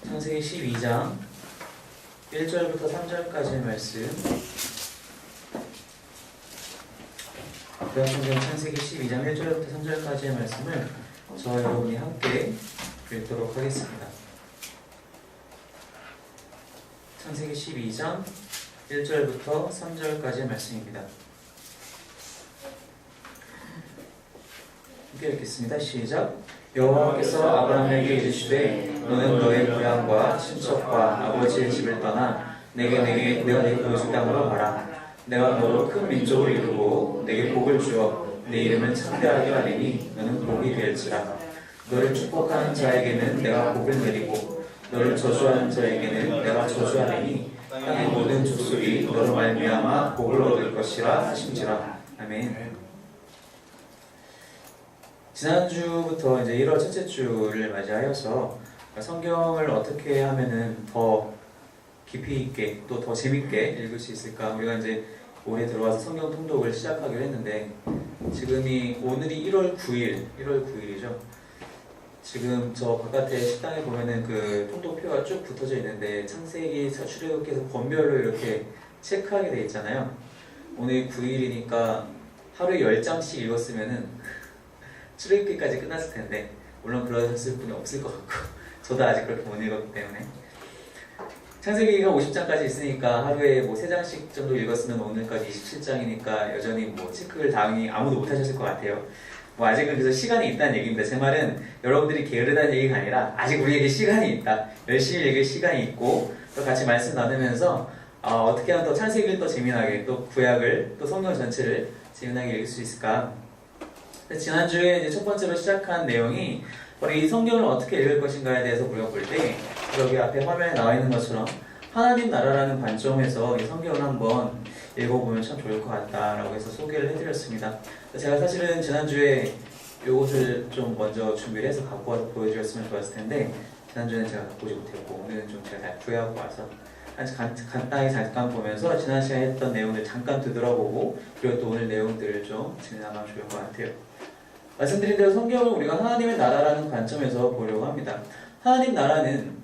창세기 12장 1절부터 3절까지의 말씀. 구약성경 창세기 12장 1절부터 3절까지의 말씀을 저와 여러분이 함께 읽도록 하겠습니다. 창세기 12장 1절부터 3절까지의 말씀입니다. 함께 읽겠습니다. 시작. 여호와께서 아브라함에게 이르시되 너는 너의 고향과 친척과 아버지의 집을 떠나 내가 네게 보여줄 땅으로 가라. 내가 너로 큰 민족을 이루고 내게 복을 주어 내 이름을 창대하게 하리니 너는 복이 될지라. 너를 축복하는 자에게는 내가 복을 내리고 너를 저주하는 자에게는 내가 저주하리니 땅의 모든 족속이 너로 말미암아 복을 얻을 것이라 하신지라. 아멘. 지난주부터 이제 1월 첫째 주를 맞이하여서 성경을 어떻게 하면은 더 깊이 있게 또 더 재밌게 읽을 수 있을까, 우리가 이제 올해 들어와서 성경 통독을 시작하기로 했는데, 오늘이 1월 9일이죠. 지금 저 바깥에 식당에 보면은 그 통독표가 쭉 붙어져 있는데 창세기 출애굽기에서 번별로 이렇게 체크하게 돼 있잖아요. 오늘 9일이니까 하루에 10장씩 읽었으면은 출애굽기까지 끝났을 텐데, 물론 그러셨을 분이 없을 것 같고 저도 아직 그렇게 못 읽었기 때문에 창세기가 50장까지 있으니까 하루에 뭐 3장씩 정도 읽었으면 오늘까지 27장이니까 여전히 뭐 체크를 당연히 아무도 못 하셨을 것 같아요. 뭐 아직은 그래서 시간이 있다는 얘기입니다. 제 말은 여러분들이 게으르다는 얘기가 아니라 아직 우리에게 시간이 있다, 열심히 읽을 시간이 있고, 또 같이 말씀 나누면서 어떻게 하면 더 창세기를 더 재미나게, 또 구약을, 또 성경 전체를 재미나게 읽을 수 있을까. 지난주에 이제 첫 번째로 시작한 내용이 바로 이 성경을 어떻게 읽을 것인가에 대해서 물어볼 때, 여기 앞에 화면에 나와 있는 것처럼 하나님 나라라는 관점에서 이 성경을 한번 읽어보면 참 좋을 것 같다라고 해서 소개를 해드렸습니다. 제가 사실은 지난주에 이것을 좀 먼저 준비를 해서 갖고 와서 보여드렸으면 좋았을 텐데, 지난주에는 제가 갖고 오지 못했고 오늘은 좀 제가 잘 구해갖고 와서 간단히 잠깐 보면서 지난 시간에 했던 내용을 잠깐 되돌아보고, 그리고 또 오늘 내용들을 좀 진행하면 좋을 것 같아요. 말씀드린 대로 성경을 우리가 하나님의 나라라는 관점에서 보려고 합니다. 하나님 나라는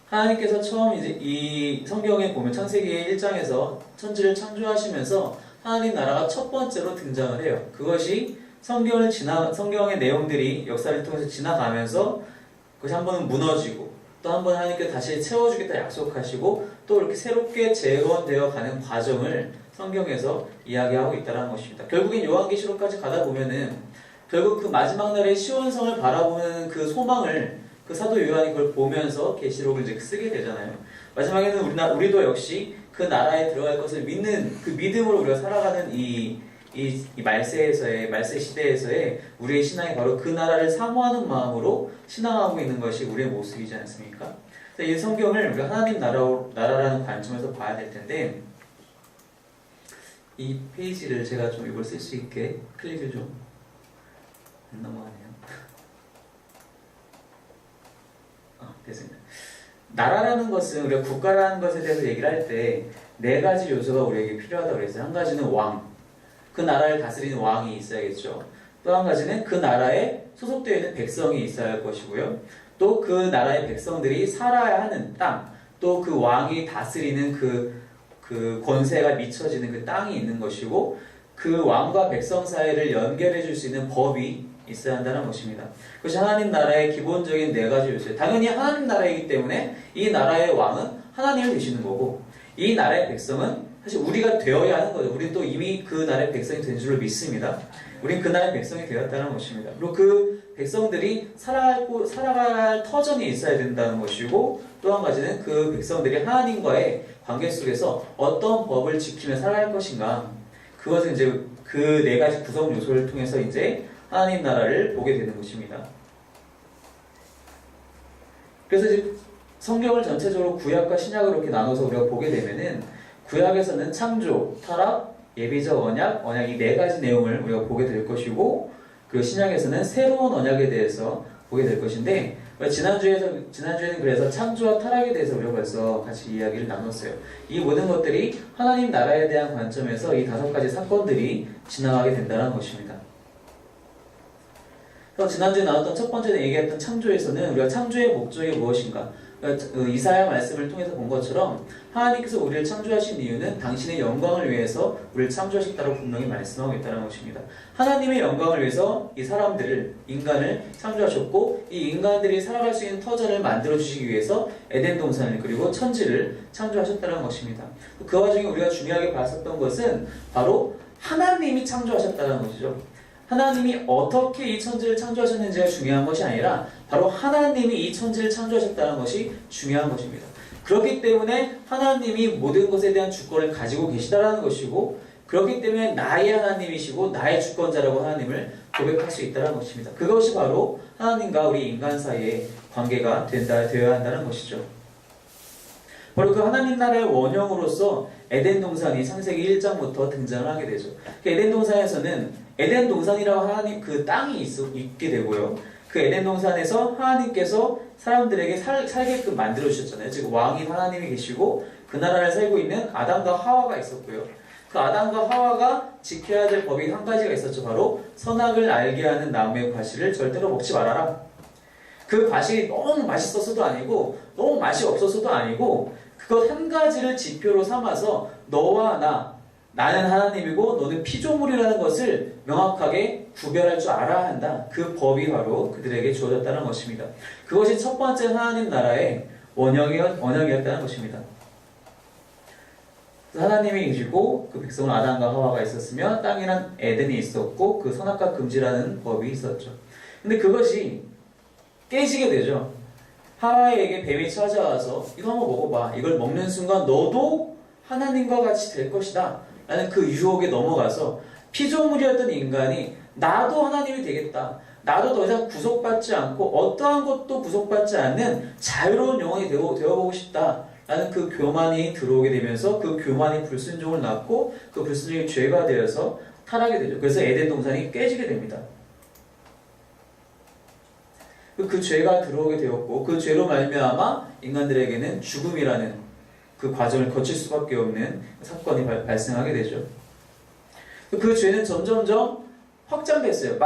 하나님께서 처음 이제 이 성경에 보면 창세기 1장에서 천지를 창조하시면서 하나님 나라가 첫 번째로 등장을 해요. 그것이 성경의 내용들이 역사를 통해서 지나가면서 그것이 한 번은 무너지고 또 한 번 하나님께서 다시 채워주겠다 약속하시고 또 이렇게 새롭게 재건되어 가는 과정을 성경에서 이야기하고 있다는 것입니다. 결국엔 요한계시록까지 가다 보면은 결국 그 마지막 날의 시온성을 바라보는 그 소망을 그 사도 요한이 그걸 보면서 계시록을 이제 쓰게 되잖아요. 마지막에는 우리도 역시 그 나라에 들어갈 것을 믿는 그 믿음으로 우리가 살아가는 이 말세 시대에서의 우리의 신앙이 바로 그 나라를 사모하는 마음으로 신앙하고 있는 것이 우리의 모습이지 않습니까? 이 성경을 우리가 하나님 나라라는 관점에서 봐야 될 텐데, 이 페이지를 제가 좀 이걸 쓸 수 있게 클릭을 좀 안 넘어가네요. 됐습니다. 나라라는 것은, 우리가 국가라는 것에 대해서 얘기를 할 때 4가지 요소가 우리에게 필요하다고 그랬어요. 한 가지는 왕, 그 나라를 다스리는 왕이 있어야겠죠. 또 한 가지는 그 나라에 소속되어 있는 백성이 있어야 할 것이고요. 또 그 나라의 백성들이 살아야 하는 땅, 또 그 왕이 다스리는 그 권세가 미쳐지는 그 땅이 있는 것이고, 그 왕과 백성 사이를 연결해 줄 수 있는 법이 있어야 한다는 것입니다. 그것이 하나님 나라의 기본적인 4가지 요소예요. 당연히 하나님 나라이기 때문에 이 나라의 왕은 하나님을 되시는 거고, 이 나라의 백성은 사실 우리가 되어야 하는 거죠. 우리는 또 이미 그 나라의 백성이 된 줄로 믿습니다. 우린 그 나라의 백성이 되었다는 것입니다. 그리고 그 백성들이 살아갈 터전이 있어야 된다는 것이고, 또 한 가지는 그 백성들이 하나님과의 관계 속에서 어떤 법을 지키며 살아갈 것인가, 그것은 이제 그 4가지 구성 요소를 통해서 이제 하나님 나라를 보게 되는 것입니다. 그래서 이제 성경을 전체적으로 구약과 신약으로 이렇게 나눠서 우리가 보게 되면은, 구약에서는 창조, 타락, 예비적 언약 이 4가지 내용을 우리가 보게 될 것이고, 그리고 신약에서는 새로운 언약에 대해서 보게 될 것인데, 지난주에는 그래서 창조와 타락에 대해서 우리가 벌써 같이 이야기를 나눴어요. 이 모든 것들이 하나님 나라에 대한 관점에서 이 5가지 사건들이 지나가게 된다는 것입니다. 지난주에 나왔던 첫 번째 얘기했던 창조에서는 우리가 창조의 목적이 무엇인가? 이사야 말씀을 통해서 본 것처럼 하나님께서 우리를 창조하신 이유는 당신의 영광을 위해서 우리를 창조하셨다고 분명히 말씀하고 있다는 것입니다. 하나님의 영광을 위해서 이 사람들을, 인간을 창조하셨고 이 인간들이 살아갈 수 있는 터전을 만들어주시기 위해서 에덴 동산을 그리고 천지를 창조하셨다는 것입니다. 그 와중에 우리가 중요하게 봤었던 것은 바로 하나님이 창조하셨다는 것이죠. 하나님이 어떻게 이 천지를 창조하셨는지가 중요한 것이 아니라 바로 하나님이 이 천지를 창조하셨다는 것이 중요한 것입니다. 그렇기 때문에 하나님이 모든 것에 대한 주권을 가지고 계시다라는 것이고 그렇기 때문에 나의 하나님이시고 나의 주권자라고 하나님을 고백할 수 있다는 것입니다. 그것이 바로 하나님과 우리 인간 사이의 관계가 되어야 한다는 것이죠. 바로 그 하나님 나라의 원형으로서 에덴 동산이 창세기 1장부터 등장을 하게 되죠. 에덴 동산에서는 에덴 동산이라고 하나님 그 땅이 있게 되고요. 그 에덴 동산에서 하나님께서 사람들에게 살게끔 만들어 주셨잖아요. 즉 왕인 하나님이 계시고 그 나라를 살고 있는 아담과 하와가 있었고요. 그 아담과 하와가 지켜야 될 법이 한 가지가 있었죠. 바로 선악을 알게 하는 나무의 과실을 절대로 먹지 말아라. 그 과실이 너무 맛있어서도 아니고 너무 맛이 없어서도 아니고 그것 한 가지를 지표로 삼아서 너와 나는 하나님이고 너는 피조물이라는 것을 명확하게 구별할 줄 알아야 한다. 그 법이 바로 그들에게 주어졌다는 것입니다. 그것이 첫 번째 하나님 나라의 원형이었다는 것입니다. 하나님이 계시고 그 백성은 아담과 하와가 있었으며 땅에는 에덴이 있었고 그 선악과 금지라는 법이 있었죠. 근데 그것이 깨지게 되죠. 하와에게 뱀이 찾아와서 이거 한번 먹어봐. 이걸 먹는 순간 너도 하나님과 같이 될 것이다. 라는 그 유혹에 넘어가서 피조물이었던 인간이 나도 하나님이 되겠다. 나도 더 이상 구속받지 않고 어떠한 것도 구속받지 않는 자유로운 영혼이 되어보고 싶다. 라는 그 교만이 들어오게 되면서 그 교만이 불순종을 낳고 그 불순종이 죄가 되어서 타락이 되죠. 그래서 에덴 동산이 깨지게 됩니다. 그 죄가 들어오게 되었고 그 죄로 말미암아 인간들에게는 죽음이라는 그 과정을 거칠 수밖에 없는 사건이 발생하게 되죠. 그 죄는 점점점 확장됐어요.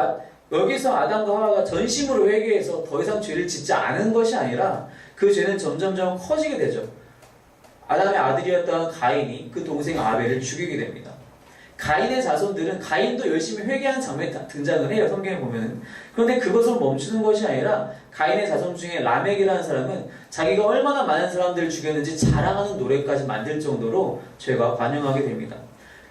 여기서 아담과 하와가 전심으로 회개해서 더 이상 죄를 짓지 않은 것이 아니라 그 죄는 점점점 커지게 되죠. 아담의 아들이었던 가인이 그 동생 아벨을 죽이게 됩니다. 가인의 자손들은 가인도 열심히 회개하는 장면이 등장을 해요. 성경에 보면은. 그런데 그것을 멈추는 것이 아니라 가인의 자손 중에 라멕이라는 사람은 자기가 얼마나 많은 사람들을 죽였는지 자랑하는 노래까지 만들 정도로 죄가 반영하게 됩니다.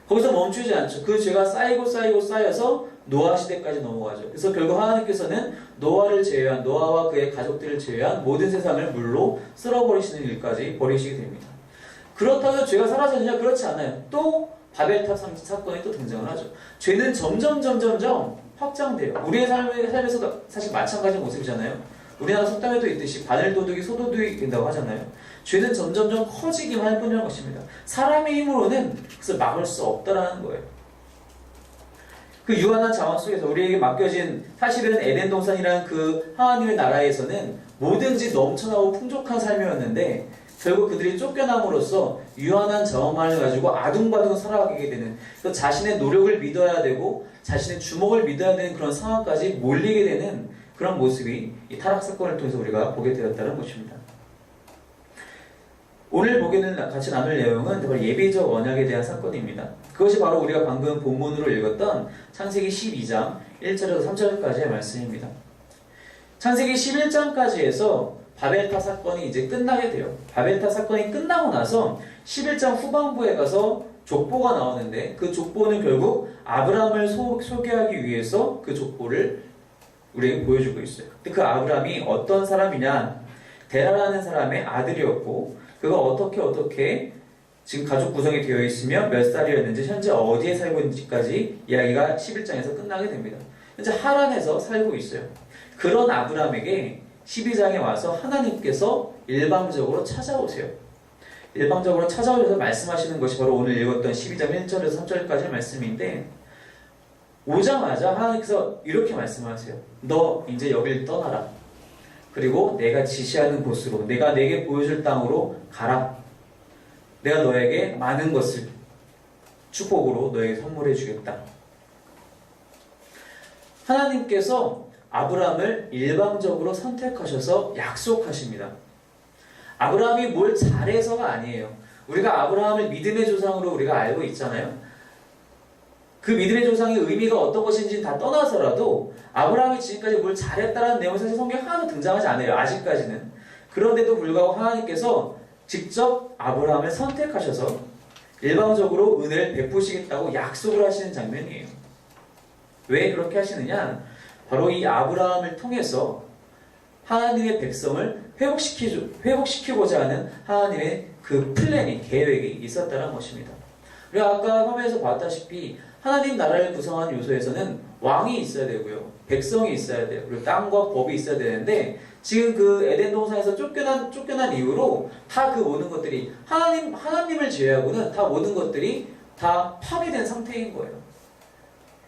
거기서 멈추지 않죠. 그 죄가 쌓여서 노아 시대까지 넘어가죠. 그래서 결국 하나님께서는 노아를 제외한 노아와 그의 가족들을 제외한 모든 세상을 물로 쓸어버리시는 일까지 벌이시게 됩니다. 그렇다고 해서 죄가 사라졌느냐? 그렇지 않아요. 또 바벨탑 사건이 또 등장을 하죠. 죄는 점점 확장돼요. 우리의 삶에서도 사실 마찬가지 모습이잖아요. 우리나라 속담에도 있듯이 바늘도둑이 소도둑이 된다고 하잖아요. 죄는 점점 커지기만 할 뿐이라는 것입니다. 사람의 힘으로는 그것을 막을 수 없다라는 거예요. 그 유한한 자원 속에서 우리에게 맡겨진 사실은 에덴 동산이라는 그 하나님의 나라에서는 뭐든지 넘쳐나고 풍족한 삶이었는데 결국 그들이 쫓겨남으로써 유한한 자원만을 가지고 아둥바둥 살아가게 되는 자신의 노력을 믿어야 되고 자신의 주먹을 믿어야 되는 그런 상황까지 몰리게 되는 그런 모습이 이 타락 사건을 통해서 우리가 보게 되었다는 것입니다. 오늘 같이 나눌 내용은 바로 예비적 언약에 대한 사건입니다. 그것이 바로 우리가 방금 본문으로 읽었던 창세기 12장 1절에서 3절까지의 말씀입니다. 창세기 11장까지 해서 바벨탑 사건이 이제 끝나게 돼요. 바벨탑 사건이 끝나고 나서 11장 후반부에 가서 족보가 나오는데 그 족보는 결국 아브라함을 소개하기 위해서 그 족보를 우리에게 보여주고 있어요. 그 아브라함이 어떤 사람이냐? 데라라는 사람의 아들이었고 그가 어떻게 지금 가족 구성이 되어 있으며 몇 살이었는지 현재 어디에 살고 있는지까지 이야기가 11장에서 끝나게 됩니다. 현재 하란에서 살고 있어요. 그런 아브라함에게 12장에 와서 하나님께서 일방적으로 찾아오세요. 일방적으로 찾아오셔서 말씀하시는 것이 바로 오늘 읽었던 12장 1절에서 3절까지의 말씀인데 오자마자 하나님께서 이렇게 말씀하세요. 너 이제 여길 떠나라. 그리고 내가 지시하는 곳으로 내가 내게 보여줄 땅으로 가라. 내가 너에게 많은 것을 축복으로 너에게 선물해 주겠다. 하나님께서 아브라함을 일방적으로 선택하셔서 약속하십니다. 아브라함이 뭘 잘해서가 아니에요. 우리가 아브라함을 믿음의 조상으로 우리가 알고 있잖아요. 그 믿음의 조상의 의미가 어떤 것인지는 다 떠나서라도 아브라함이 지금까지 뭘 잘했다는 내용은 사실 성경에 하나도 등장하지 않아요. 아직까지는. 그런데도 불구하고 하나님께서 직접 아브라함을 선택하셔서 일방적으로 은혜를 베푸시겠다고 약속을 하시는 장면이에요. 왜 그렇게 하시느냐? 바로 이 아브라함을 통해서 하나님의 백성을 회복시키고자 하는 하나님의 그 플랜이, 계획이 있었다는 것입니다. 우리가 아까 화면에서 봤다시피 하나님 나라를 구성하는 요소에서는 왕이 있어야 되고요. 백성이 있어야 돼요. 그리고 땅과 법이 있어야 되는데 지금 그 에덴 동산에서 쫓겨난 이후로 다 그 모든 것들이 하나님을 제외하고는 다 모든 것들이 다 파괴된 상태인 거예요.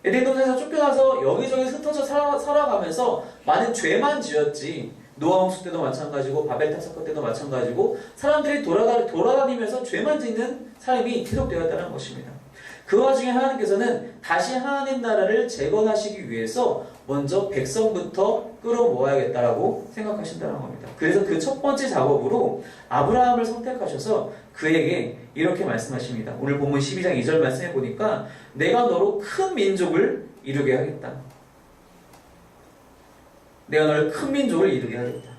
에덴 동산에서 쫓겨나서 여기저기 흩어져 살아가면서 많은 죄만 지었지. 노아 홍수 때도 마찬가지고 바벨탑 사건 때도 마찬가지고 사람들이 돌아다니면서 죄만 짓는 삶이 계속되었다는 것입니다. 그 와중에 하나님께서는 다시 하나님 나라를 재건하시기 위해서 먼저 백성부터 끌어모아야겠다라고 생각하신다는 겁니다. 그래서 그 첫 번째 작업으로 아브라함을 선택하셔서 그에게 이렇게 말씀하십니다. 오늘 본문 12장 2절 말씀해 보니까 내가 너로 큰 민족을 이루게 하겠다. 내가 너를 큰 민족을 이루게 하겠다.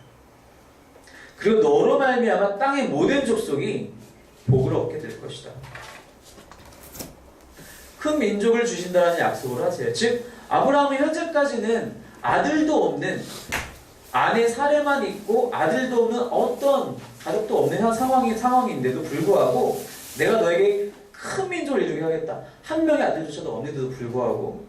그리고 너로 말미암아 땅의 모든 족속이 복을 얻게 될 것이다. 큰 민족을 주신다는 약속을 하세요. 즉 아브라함은 현재까지는 아들도 없는, 아내 사례만 있고 아들도 없는, 어떤 가족도 없는 상황인데도 불구하고 내가 너에게 큰 민족을 이루게 하겠다. 한 명의 아들조차도 없는데도 불구하고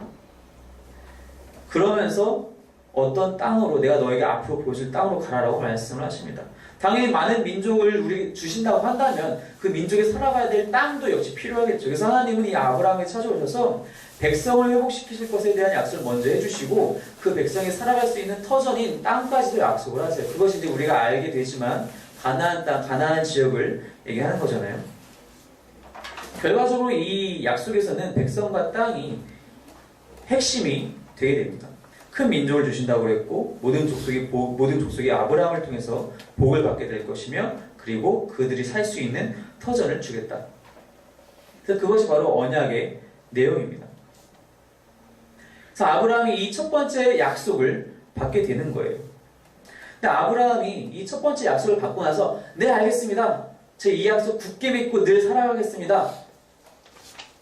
그러면서 어떤 땅으로, 내가 너에게 앞으로 보여줄 땅으로 가라라고 말씀을 하십니다. 당연히 많은 민족을 우리 주신다고 한다면 그 민족이 살아가야 될 땅도 역시 필요하겠죠. 그래서 하나님은 이 아브라함에게 찾아오셔서 백성을 회복시키실 것에 대한 약속을 먼저 해주시고 그 백성이 살아갈 수 있는 터전인 땅까지도 약속을 하세요. 그것이 이제 우리가 알게 되지만 가나안 땅, 가나안 지역을 얘기하는 거잖아요. 결과적으로 이 약속에서는 백성과 땅이 핵심이 되게 됩니다. 큰 민족을 주신다고 그랬고 모든 족속이 아브라함을 통해서 복을 받게 될 것이며 그리고 그들이 살 수 있는 터전을 주겠다. 그래서 그것이 바로 언약의 내용입니다. 그래서 아브라함이 이 첫 번째 약속을 받게 되는 거예요. 근데 아브라함이 이 첫 번째 약속을 받고 나서 네 알겠습니다. 제 이 약속 굳게 믿고 늘 살아가겠습니다.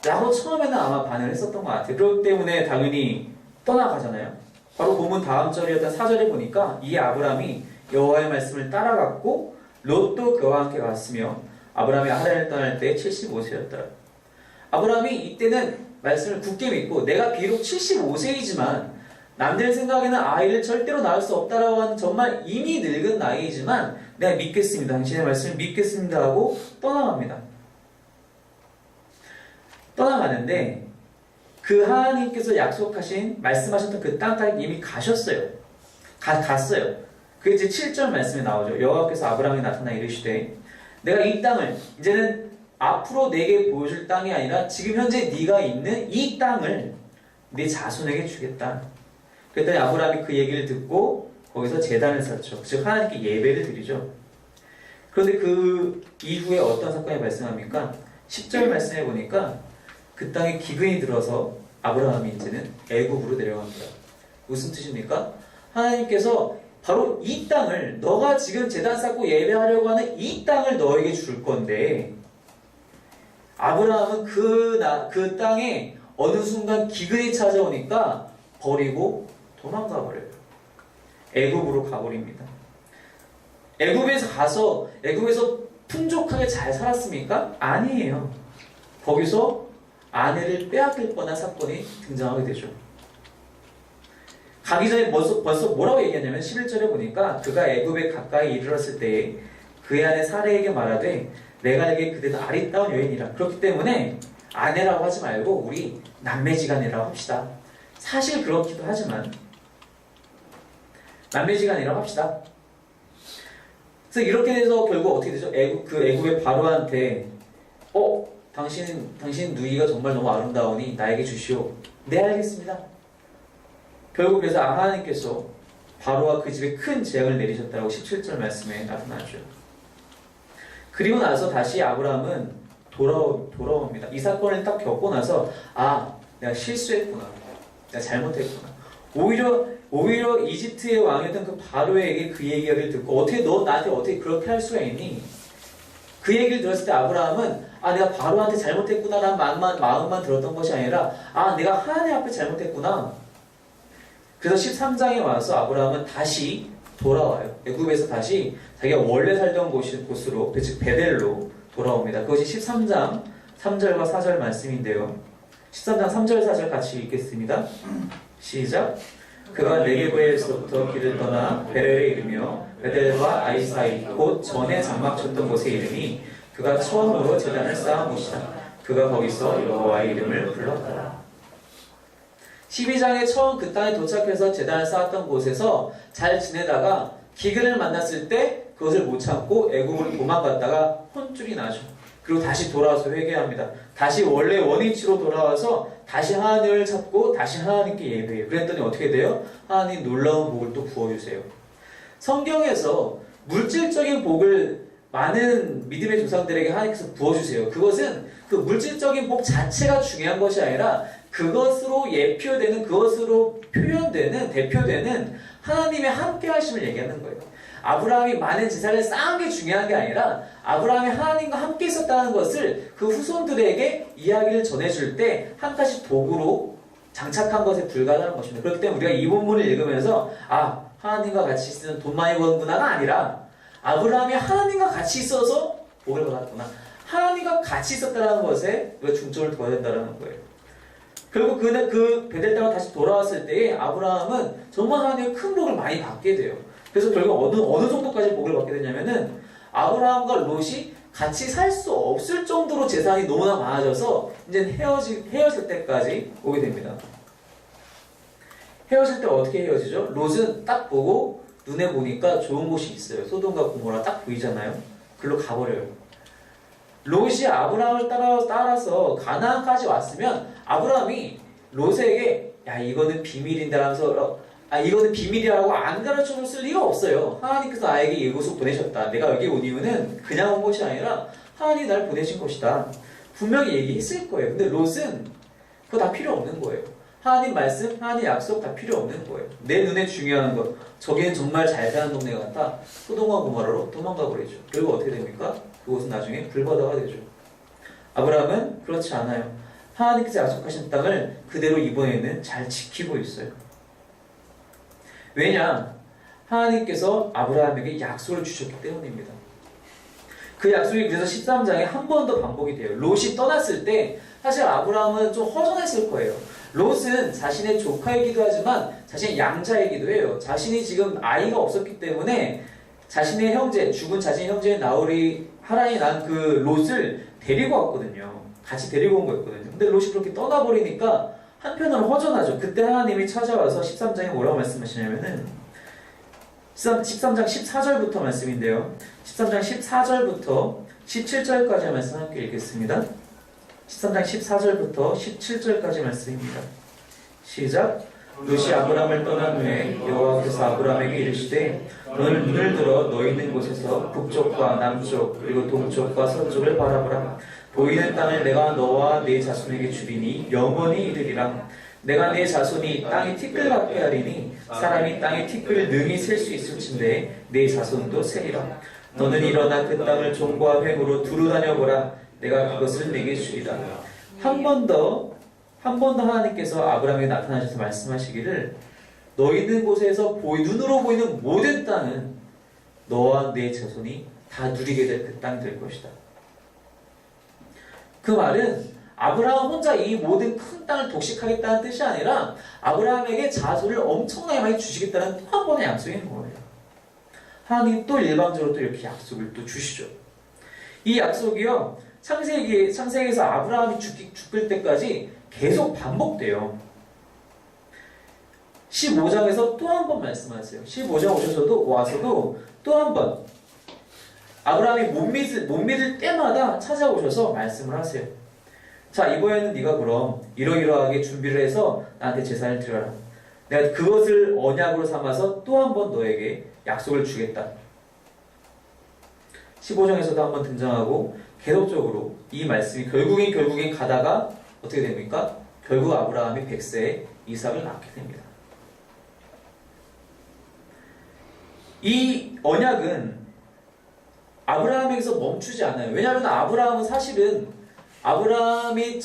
라고 처음에는 아마 반응을 했었던 것 같아요. 그렇기 때문에 당연히 떠나가잖아요. 바로 본문 다음 절이었던 4절에 보니까 이 아브라함이 여호와의 말씀을 따라갔고 롯도 그와 함께 갔으며 아브라함이 하란을 떠날 때 75세였더라. 아브라함이 이때는 말씀을 굳게 믿고 내가 비록 75세이지만 남들 생각에는 아이를 절대로 낳을 수 없다라고 하는 정말 이미 늙은 나이이지만 내가 믿겠습니다. 당신의 말씀을 믿겠습니다 하고 떠나갑니다. 떠나가는데 그 하나님께서 말씀하셨던 그 땅까지 이미 가셨어요. 갔어요. 그게 이제 7절 말씀에 나오죠. 여호와께서 아브라함에 나타나 이르시되 내가 이 땅을 이제는 앞으로 내게 보여줄 땅이 아니라 지금 현재 네가 있는 이 땅을 네 자손에게 주겠다. 그랬더니 아브라함이 그 얘기를 듣고 거기서 제단을 쌓죠. 즉 하나님께 예배를 드리죠. 그런데 그 이후에 어떤 사건이 발생합니까? 10절 말씀해 보니까 그 땅에 기근이 들어서 아브라함이 이제는 애굽으로 내려갑니다. 무슨 뜻입니까? 하나님께서 바로 이 땅을, 너가 지금 제단 쌓고 예배하려고 하는 이 땅을 너에게 줄 건데 아브라함은 그 땅에 어느 순간 기근이 찾아오니까 버리고 도망가 버려요. 애굽으로 가버립니다. 애굽에서 풍족하게 잘 살았습니까? 아니에요. 거기서 아내를 빼앗길 뻔한 사건이 등장하게 되죠. 가기 전에 벌써 뭐라고 얘기하냐면 11절에 보니까 그가 애굽에 가까이 이르렀을 때에 그의 아내 사레에게 말하되 내가 알기에 그대는 아리따운 여인이라. 그렇기 때문에 아내라고 하지 말고 우리 남매지간이라고 합시다. 사실 그렇기도 하지만 남매지간이라고 합시다. 그래서 이렇게 돼서 결국 어떻게 되죠? 애굽의 바로한테 당신 누이가 정말 너무 아름다우니 나에게 주시오. 네 알겠습니다. 결국 그래서 하나님께서 바로와 그 집에 큰 재앙을 내리셨다고 17절 말씀에 나타나죠. 그리고 나서 다시 아브라함은 돌아옵니다. 이 사건을 딱 겪고 나서 내가 실수했구나. 내가 잘못했구나. 오히려 이집트의 왕이었던 그 바로에게 그 얘기를 듣고 어떻게 너 나한테 어떻게 그렇게 할 수가 있니? 그 얘기를 들었을 때 아브라함은 내가 바로한테 잘못했구나라는 마음만 들었던 것이 아니라 내가 하나님 앞에 잘못했구나. 그래서 13장에 와서 아브라함은 다시 돌아와요. 애굽에서 다시 자기가 원래 살던 곳으로 즉 베델로 돌아옵니다. 그것이 13장 3절과 4절 말씀인데요. 13장 3절 4절 같이 읽겠습니다. 시작. 그가 네게브에서부터 길을 떠나 베델에 이르며 베델과 아이 사이 곧 전에 장막 쳤던 곳에 이르니 그가 처음으로 제단을 쌓은 곳이다. 그가 거기서 여호와의 이름을 불렀더라. 12장에 처음 그 땅에 도착해서 제단을 쌓았던 곳에서 잘 지내다가 기근을 만났을 때 그것을 못 참고 애굽으로 도망갔다가 혼쭐이 나죠. 그리고 다시 돌아와서 회개합니다. 다시 원래 원위치로 돌아와서 다시 하나님을 찾고 다시 하나님께 예배해요. 그랬더니 어떻게 돼요? 하나님 놀라운 복을 또 부어주세요. 성경에서 물질적인 복을 많은 믿음의 조상들에게 하나님께서 부어주세요. 그것은 그 물질적인 복 자체가 중요한 것이 아니라 그것으로 예표되는, 그것으로 표현되는, 대표되는 하나님의 함께 하심을 얘기하는 거예요. 아브라함이 많은 재산을 쌓은 게 중요한 게 아니라 아브라함이 하나님과 함께 있었다는 것을 그 후손들에게 이야기를 전해줄 때 한 가지 도구로 장착한 것에 불과하다는 것입니다. 그렇기 때문에 우리가 이 본문을 읽으면서 하나님과 같이 있으면 돈 많이 버는구나가 아니라 아브라함이 하나님과 같이 있어서 복을 받았구나. 하나님과 같이 있었다는 것에 우리가 중점을 둬야 된다는 거예요. 결국 그 베델 땅으로 다시 돌아왔을 때에 아브라함은 정말 하나님의 큰 복을 많이 받게 돼요. 그래서 결국 어느 정도까지 복을 받게 되냐면은 아브라함과 롯이 같이 살 수 없을 정도로 재산이 너무나 많아져서 이제 헤어질 때까지 오게 됩니다. 헤어질 때 어떻게 헤어지죠? 롯은 딱 보고 눈에 보니까 좋은 곳이 있어요. 소돔과 고모라 딱 보이잖아요. 글로 가버려요. 롯이 아브라함을 따라서 가나안까지 왔으면 아브라함이 롯에게 이거는 비밀인데 하면서 이거는 비밀이라고 안 가르쳐줬을 리가 없어요. 하나님께서 나에게 이곳을 보내셨다. 내가 여기 온 이유는 그냥 온 것이 아니라 하나님이 날 보내신 것이다. 분명히 얘기했을 거예요. 근데 롯은 그거 다 필요 없는 거예요. 하나님 말씀, 하나님 약속 다 필요 없는 거예요. 내 눈에 중요한 것, 저기는 정말 잘 사는 동네 같아. 소돔과 고모라로 도망가 버리죠. 그리고 어떻게 됩니까? 그곳은 나중에 불바다가 되죠. 아브라함은 그렇지 않아요. 하나님께서 약속하신 땅을 그대로 이번에는 잘 지키고 있어요. 왜냐? 하나님께서 아브라함에게 약속을 주셨기 때문입니다. 그 약속이 그래서 13장에 한 번 더 반복이 돼요. 롯이 떠났을 때 사실 아브라함은 좀 허전했을 거예요. 롯은 자신의 조카이기도 하지만 자신의 양자이기도 해요. 자신이 지금 아이가 없었기 때문에 자신의 형제, 죽은 자신의 형제인 나홀이 하란이 난 그 롯을 데리고 왔거든요. 같이 데리고 온 거였거든요. 근데 롯이 그렇게 떠나버리니까 한편으로 허전하죠. 그때 하나님이 찾아와서 13장에 뭐라고 말씀하시냐면은 13장 14절부터 말씀인데요. 13장 14절부터 17절까지 말씀 함께 읽겠습니다. 13장 14절부터 17절까지 말씀입니다. 시작. 롯이 아브람을 떠난 후에 여호와께서 아브람에게 이르시되 너는 눈을 들어 너 있는 곳에서 북쪽과 남쪽 그리고 동쪽과 서쪽을 바라보라. 보이는 땅을 내가 너와 네 자손에게 주리니 영원히 이르리라. 내가 네 자손이 땅의 티끌 같게 하리니 사람이 땅의 티끌을 능히 셀 수 있을진데 네 자손도 세리라. 너는 일어나 그 땅을 종과 횡으로 두루 다녀보라. 내가 그것을 내게 주리라. 한 번 더 하나님께서 아브라함에게 나타나셔서 말씀하시기를 너 있는 곳에서 눈으로 보이는 모든 땅은 너와 네 자손이 다 누리게 될 그 땅이 될 것이다. 그 말은 아브라함 혼자 이 모든 큰 땅을 독식하겠다는 뜻이 아니라 아브라함에게 자손을 엄청나게 많이 주시겠다는 또 한 번의 약속인 거예요. 하나님이 또 일방적으로 또 이렇게 약속을 또 주시죠. 이 약속이요, 창세기에서 아브라함이 죽을 때까지 계속 반복돼요. 15장에서 또 한 번 말씀하세요. 15장 와서도 또 한 번 아브라함이 못 믿을 때마다 찾아오셔서 말씀을 하세요. 자, 이번에는 네가 그럼 이러이러하게 준비를 해서 나한테 제사를 드려라. 내가 그것을 언약으로 삼아서 또 한 번 너에게 약속을 주겠다. 15장에서도 한번 등장하고 계속적으로 이 말씀이 결국엔 가다가 어떻게 됩니까? 결국 아브라함이 100세에 이삭을 낳게 됩니다. 이 언약은 아브라함에게서 멈추지 않아요. 왜냐하면 아브라함은 사실은 아브라함이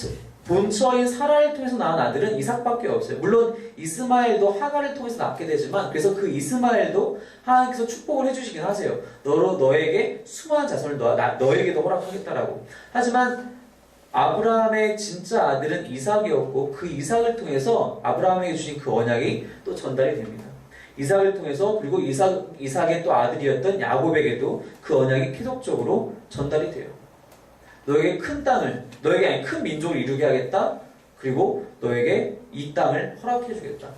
본처인 사라를 통해서 낳은 아들은 이삭밖에 없어요. 물론 이스마엘도 하갈을 통해서 낳게 되지만 그래서 그 이스마엘도 하나님께서 축복을 해주시긴 하세요. 너에게 수많은 자손을 너에게도 허락하겠다라고. 하지만 아브라함의 진짜 아들은 이삭이었고 그 이삭을 통해서 아브라함에게 주신 그 언약이 또 전달이 됩니다. 이삭을 통해서 그리고 이삭의 또 아들이었던 야곱에게도 그 언약이 계속적으로 전달이 돼요. 너에게 큰 땅을, 너에게 큰 민족을 이루게 하겠다. 그리고 너에게 이 땅을 허락해 주겠다.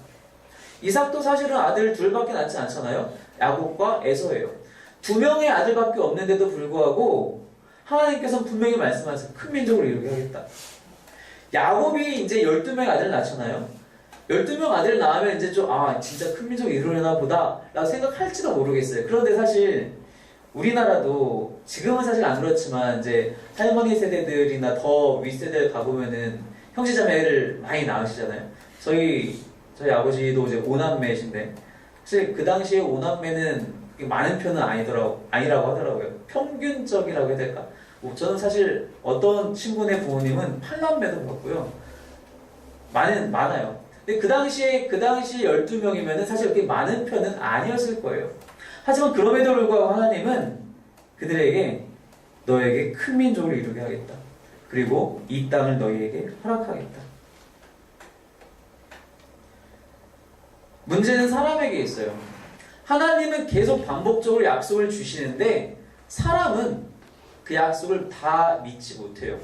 이삭도 사실은 아들 둘밖에 낳지 않잖아요. 야곱과 에서예요. 두 명의 아들밖에 없는데도 불구하고 하나님께서는 분명히 말씀하세요. 큰 민족을 이루게 하겠다. 야곱이 이제 12명의 아들을 낳잖아요. 12명 아들을 낳으면 이제 좀 진짜 큰 민족을 이루려나 보다 라고 생각할지도 모르겠어요. 그런데 사실 우리나라도 지금은 사실 안 그렇지만 이제 할머니 세대들이나 더 윗세대를 가보면은 형제자매를 많이 낳으시잖아요. 저희 아버지도 이제 5남매신데 사실 그 당시에 5남매는 많은 편은 아니라고 하더라고요. 평균적이라고 해야 될까? 저는 사실 어떤 친구네 부모님은 8남매도 봤고요. 많아요. 근데 그 당시에 12명이면은 사실 그렇게 많은 편은 아니었을 거예요. 하지만 그럼에도 불구하고 하나님은 그들에게 너에게 큰 민족을 이루게 하겠다. 그리고 이 땅을 너희에게 허락하겠다. 문제는 사람에게 있어요. 하나님은 계속 반복적으로 약속을 주시는데 사람은 그 약속을 다 믿지 못해요.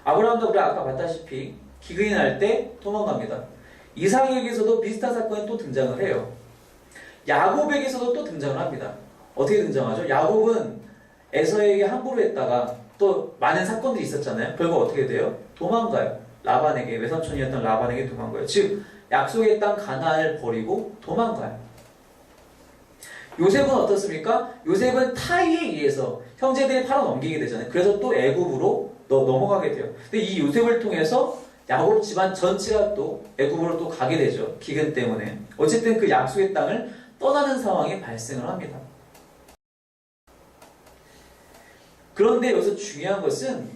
아브라함도 우리 아까 봤다시피 기근이 날 때 도망갑니다. 이삭에게서도 비슷한 사건이 또 등장을 해요. 야곱에게서도 또 등장을 합니다. 어떻게 등장하죠? 야곱은 에서에게 함부로 했다가 또 많은 사건들이 있었잖아요. 결국 어떻게 돼요? 도망가요. 라반에게, 외삼촌이었던 라반에게 도망가요. 즉 약속의 땅 가나안을 버리고 도망가요. 요셉은 어떻습니까? 요셉은 타이에 의해서 형제들이 팔아넘기게 되잖아요. 그래서 또 애굽으로 넘어가게 돼요. 근데 이 요셉을 통해서 야곱 집안 전체가 또 애굽으로 또 가게 되죠. 기근 때문에. 어쨌든 그 약속의 땅을 떠나는 상황이 발생을 합니다. 그런데 여기서 중요한 것은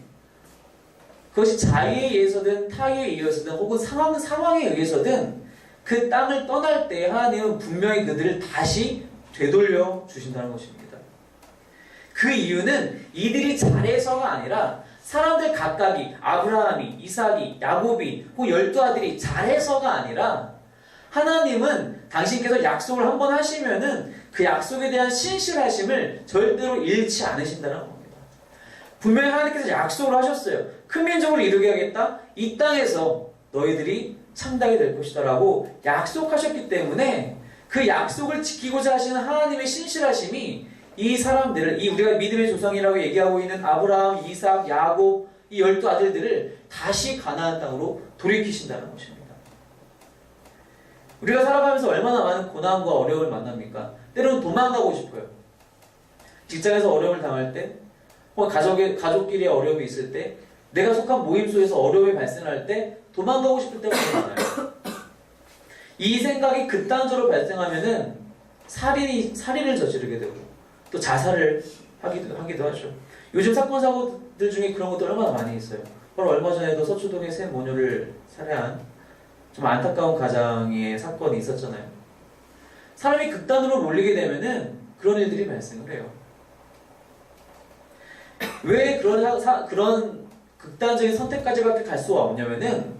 그것이 자의에 의해서든 타의에 의해서든 혹은 상황에 의해서든 그 땅을 떠날 때 하나님은 분명히 그들을 다시 되돌려 주신다는 것입니다. 그 이유는 이들이 잘해서가 아니라 사람들 각각이 아브라함이, 이삭이, 야곱이 혹은 12아들이 잘해서가 아니라 하나님은 당신께서 약속을 한번 하시면은 그 약속에 대한 신실하심을 절대로 잃지 않으신다는 겁니다. 분명히 하나님께서 약속을 하셨어요. 큰 민족을 이루게 하겠다. 이 땅에서 너희들이 창당이 될 것이다 라고 약속하셨기 때문에 그 약속을 지키고자 하시는 하나님의 신실하심이 이 사람들을, 우리가 믿음의 조상이라고 얘기하고 있는 아브라함, 이삭, 야곱, 이 12아들들을 다시 가나안 땅으로 돌이키신다는 것입니다. 우리가 살아가면서 얼마나 많은 고난과 어려움을 만납니까? 때로는 도망가고 싶어요. 직장에서 어려움을 당할 때, 혹은 가족끼리의 어려움이 있을 때, 내가 속한 모임 속에서 어려움이 발생할 때 도망가고 싶을 때가 많아요. 이 생각이 극단적으로 발생하면은 살인을 저지르게 되고 또 자살을 하기도 하죠. 요즘 사건 사고들 중에 그런 것도 얼마나 많이 있어요. 바로 얼마 전에도 서초동의 세 모녀를 살해한 좀 안타까운 가장의 사건이 있었잖아요. 사람이 극단으로 몰리게 되면은 그런 일들이 발생을 해요. 왜 그런 극단적인 선택까지밖에 갈 수가 없냐면은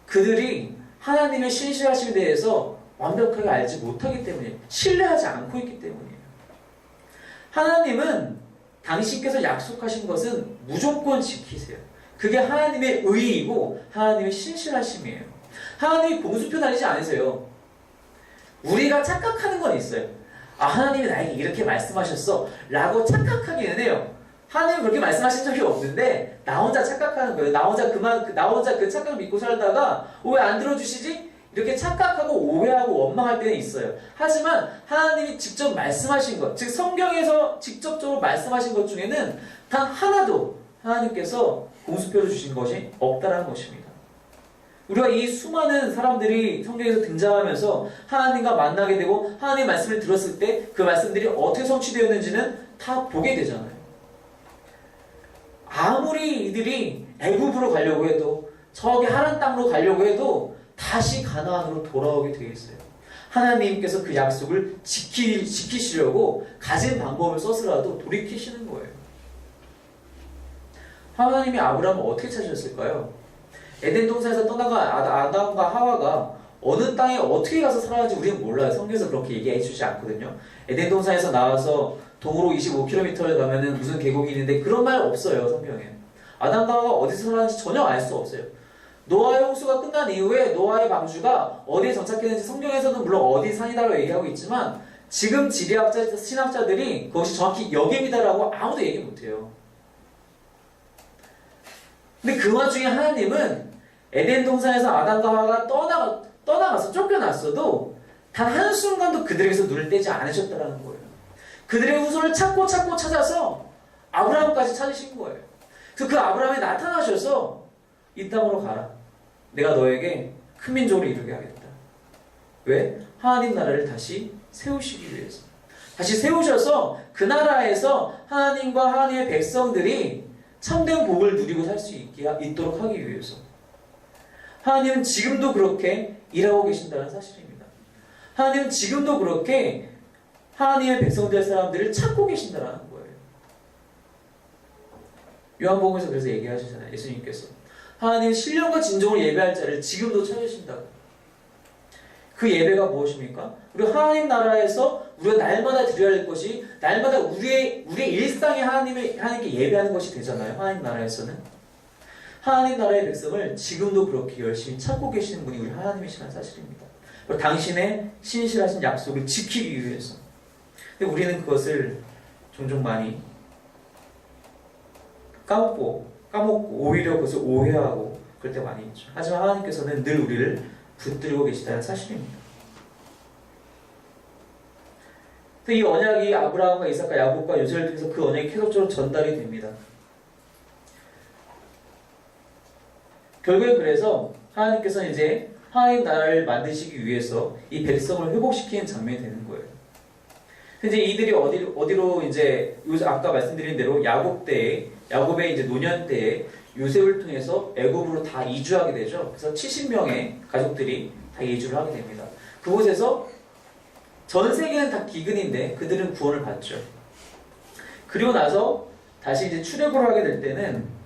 그들이 하나님의 신실하심에 대해서 완벽하게 알지 못하기 때문이에요. 신뢰하지 않고 있기 때문이에요. 하나님은 당신께서 약속하신 것은 무조건 지키세요. 그게 하나님의 의이고 하나님의 신실하심이에요. 하나님이 공수표 날리지 않으세요. 우리가 착각하는 건 있어요. 하나님이 나에게 이렇게 말씀하셨어 라고 착각하기는 해요. 하나님은 그렇게 말씀하신 적이 없는데 나 혼자 착각하는 거예요. 나 혼자 그 착각을 믿고 살다가 왜 안 들어주시지? 이렇게 착각하고 오해하고 원망할 때는 있어요. 하지만 하나님이 직접 말씀하신 것, 즉 성경에서 직접적으로 말씀하신 것 중에는 단 하나도 하나님께서 공수표를 주신 것이 없다라는 것입니다. 우리가 이 수많은 사람들이 성경에서 등장하면서 하나님과 만나게 되고 하나님의 말씀을 들었을 때 그 말씀들이 어떻게 성취되었는지는 다 보게 되잖아요. 아무리 이들이 애굽으로 가려고 해도 저기 하란 땅으로 가려고 해도 다시 가나안으로 돌아오게 되어 있어요. 하나님께서 그 약속을 지키시려고 가진 방법을 써서라도 돌이키시는 거예요. 하나님이 아브라함을 어떻게 찾으셨을까요? 에덴 동산에서 떠나가 아담과 하와가 어느 땅에 어떻게 가서 살아는지 우리는 몰라요. 성경에서 그렇게 얘기해 주지 않거든요. 에덴 동산에서 나와서 동으로 25km를 가면은 무슨 계곡이 있는데 그런 말 없어요. 성경에. 아담과 하와가 어디서 살았는지 전혀 알 수 없어요. 노아의 홍수가 끝난 이후에 노아의 방주가 어디에 정착했는지 성경에서는 물론 어디 산이다라고 얘기하고 있지만 지금 지리학자, 신학자들이 그것이 정확히 여기입니다라고 아무도 얘기 못해요. 근데 그 와중에 하나님은 에덴 동산에서 아담과 하와가 떠나가서 쫓겨났어도 단 한순간도 그들에게서 눈을 떼지 않으셨다는 거예요. 그들의 후손을 찾고 찾아서 아브라함까지 찾으신 거예요. 그래서 그 아브라함이 나타나셔서 이 땅으로 가라. 내가 너에게 큰 민족으로 이루게 하겠다. 왜? 하나님 나라를 다시 세우시기 위해서. 다시 세우셔서 그 나라에서 하나님과 하나님의 백성들이 참된 복을 누리고 살 수 있도록 하기 위해서. 하나님은 지금도 그렇게 일하고 계신다는 사실입니다. 하나님은 지금도 그렇게 하나님의 백성들 사람들을 찾고 계신다는 거예요. 요한복음에서 그래서 얘기하시잖아요. 예수님께서 하나님 신령과 진정을 예배할 자를 지금도 찾으신다고. 그 예배가 무엇입니까? 우리 하나님 나라에서 우리가 날마다 드려야 할 것이 날마다 우리의 일상에 하나님께 예배하는 것이 되잖아요. 하나님 나라에서는. 하나님 나라의 백성을 지금도 그렇게 열심히 찾고 계시는 분이 우리 하나님이시라는 사실입니다. 당신의 신실하신 약속을 지키기 위해서. 근데 우리는 그것을 종종 많이 까먹고 오히려 그것을 오해하고 그럴 때 많이 있죠. 하지만 하나님께서는 늘 우리를 붙들고 계시다는 사실입니다. 이 언약이 아브라함과 이삭과 야곱과 요셉을 통해서 그 언약이 계속적으로 전달이 됩니다. 결국에 그래서 하나님께서는 이제 하나님 나라를 만드시기 위해서 이 백성을 회복시키는 장면이 되는 거예요. 이제 이들이 어디로 이제 아까 말씀드린 대로 야곱의 이제 노년 때에 요셉을 통해서 애굽으로 다 이주하게 되죠. 그래서 70명의 가족들이 다 이주를 하게 됩니다. 그곳에서 전 세계는 다 기근인데 그들은 구원을 받죠. 그리고 나서 다시 이제 출애굽을 하게 될 때에는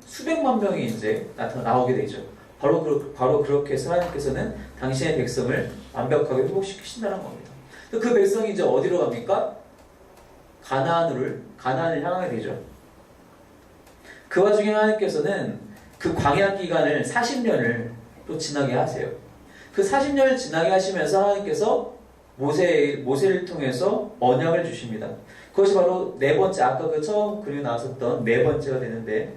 수백만 명이 이제 나오게 되죠. 바로 그렇게 해서 하나님께서는 당신의 백성을 완벽하게 회복시키신다는 겁니다. 그 백성이 이제 어디로 갑니까? 가나안을 향하게 되죠. 그 와중에 하나님께서는 그 광야 기간을 40년을 또 지나게 하세요. 그 40년을 지나게 하시면서 하나님께서 모세를 통해서 언약을 주십니다. 그것이 바로 네 번째, 아까 그 처음 그리고 나왔었던 네 번째가 되는데,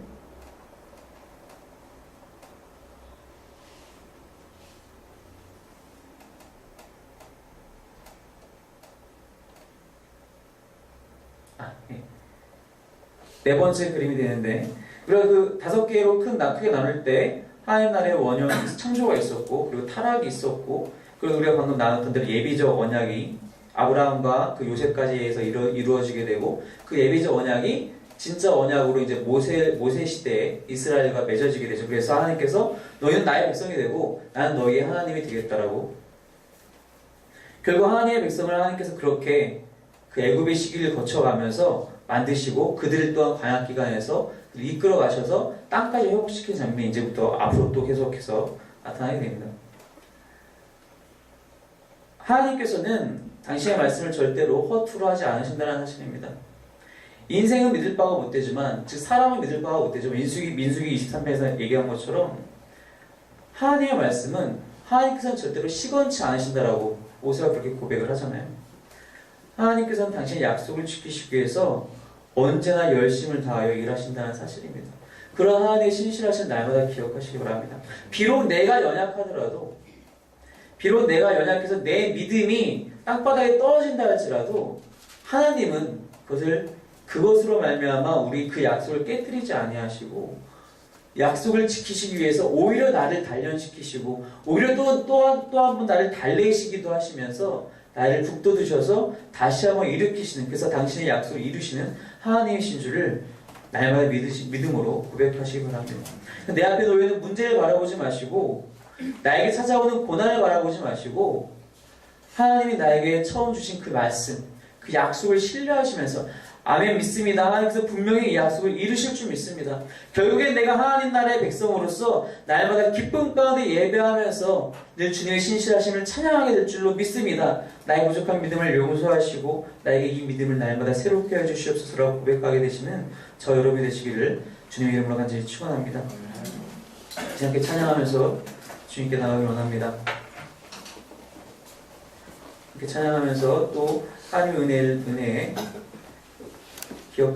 네 번째 그림이 되는데, 우리가 그 5개로 크게 나눌 때 하나님 나라의 원형 창조가 있었고, 그리고 타락이 있었고, 그리고 우리가 방금 나눴던 대로 예비적 언약이 아브라함과 그 요셉까지 해서 이루어지게 되고, 그 예비적 언약이 진짜 언약으로 이제 모세 시대에 이스라엘과 맺어지게 되죠. 그래서 하나님께서 너희는 나의 백성이 되고 나는 너희의 하나님이 되겠다라고. 결국 하나님의 백성을 하나님께서 그렇게 그 애굽의 시기를 거쳐가면서 만드시고 그들을 또한 광야 기간에서 이끌어 가셔서 땅까지 회복시키는 장면이 이제부터 앞으로 또 계속해서 나타나게 됩니다. 하나님께서는 당신의 말씀을 절대로 허투루 하지 않으신다는 사실입니다. 인생은 믿을 바가 못 되지만, 즉 사람은 믿을 바가 못 되지만, 민수기 23편에서 얘기한 것처럼 하나님의 말씀은 하나님께서는 절대로 시건치 않으신다라고 모세가 그렇게 고백을 하잖아요. 하나님께서는 당신의 약속을 지키시기 위해서 언제나 열심을 다하여 일하신다는 사실입니다. 그런 하나님의 신실하신 날마다 기억하시기 바랍니다. 비록 내가 연약하더라도, 비록 내가 연약해서 내 믿음이 땅바닥에 떨어진다 할지라도 하나님은 그것으로 말미암아 우리 그 약속을 깨뜨리지 아니하시고 약속을 지키시기 위해서 오히려 나를 단련시키시고 오히려 또 한 번 나를 달래시기도 하시면서 나를 북돋으셔서 다시 한번 일으키시는, 그래서 당신의 약속을 이루시는 하나님이신 줄을 날마다 믿음으로 고백하시기 바랍니다. 내 앞에 놓여있는 문제를 바라보지 마시고 나에게 찾아오는 고난을 바라보지 마시고 하나님이 나에게 처음 주신 그 말씀, 그 약속을 신뢰하시면서 아멘 믿습니다. 하나님께서 분명히 이 약속을 이루실 줄 믿습니다. 결국엔 내가 하나님 나라의 백성으로서 날마다 기쁨 가운데 예배하면서 늘 주님의 신실하심을 찬양하게 될 줄로 믿습니다. 나의 부족한 믿음을 용서하시고 나에게 이 믿음을 날마다 새롭게 해주시옵소서라고 고백하게 되시는 저 여러분이 되시기를 주님의 이름으로 간절히 축원합니다. 함께 찬양하면서 주님께 나가길 원합니다. 이렇게 찬양하면서 또 하나님의 은혜에 기억하면서